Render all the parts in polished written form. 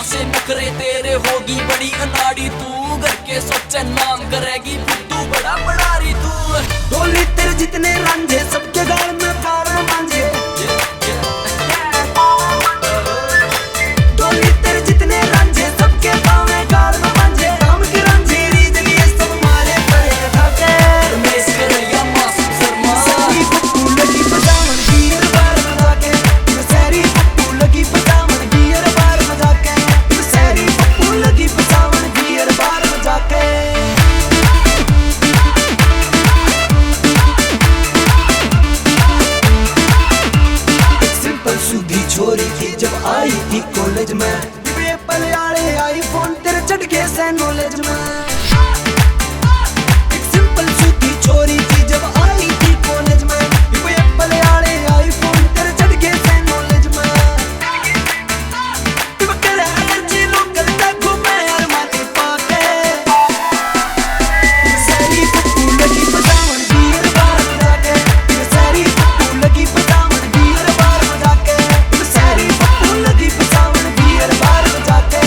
से नखरे तेरे होगी बड़ी अनाड़ी तू, घर के सोचे नाम करेगी तू बड़ा बड़ारी तू। ढोली तेरे जितने रांझे सबके गाल में पार मांझे, ढोली तेरे जितने रांझे सबके गाल में गाल में मांझे। हम की रांझे रीत लिए सब मारे पड़े ढाके, रमेश करैया मासूम शर्मा सारी पप्पू लगी पजावन गियर बार बजा के, सारी पप्पू लगी पजावन गियर बार बजा के, सारी पप्पू लगी पजावन गियर बार बजा के। सिंपल सूधी छोरी थी जब आई थी कॉलेज में, पेपर आड़े आईफोन तेरे चढ़ के से नॉलेज में। एक सिंपल सूधी छोरी थी जब आई थी कॉलेज में, पेपर आड़े आईफोन तेरे चढ़ के से नॉलेज में। तुम करे एनर्जी लोकल तक घूमे यार माथे पाके, सारी पप्पू लगी पजावन गियर बार बजा के, सारी पप्पू लगी पजावन गियर बार बजा के, सारी पप्पू लगी पजावन गियर बार बजा के।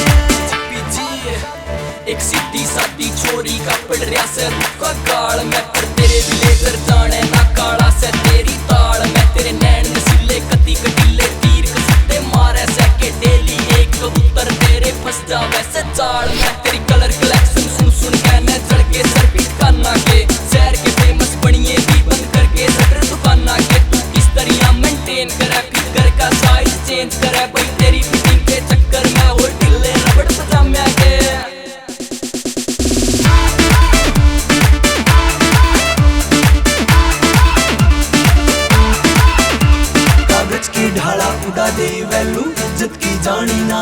एक सीधी सादी छोरी का पड़ रहा से रूप का गाल में, पर तेरे ब्लेजर जाने ना काला से तेरी ताल में। तेरे नैन नसीले कती कटीले तीर कसीते मारे से के डेली एक कबूतर तेरे फंस जावे से जाल में। तेरी कलर कलेक्शन सुन सुन के न चढ़ के सर पिटकाना के, शहर के फेमस बनिए भी बंद करके शटर दुकाना के। तू किस तरह मेंटेन करे फिर घर का साइज चेंज करे भाई तेरी फिटिंग के चक्कर में हो ढिले रबड़ पजामे के। कागज की ढाला उड़ा दे वैल्यू इज्जत की जानी ना,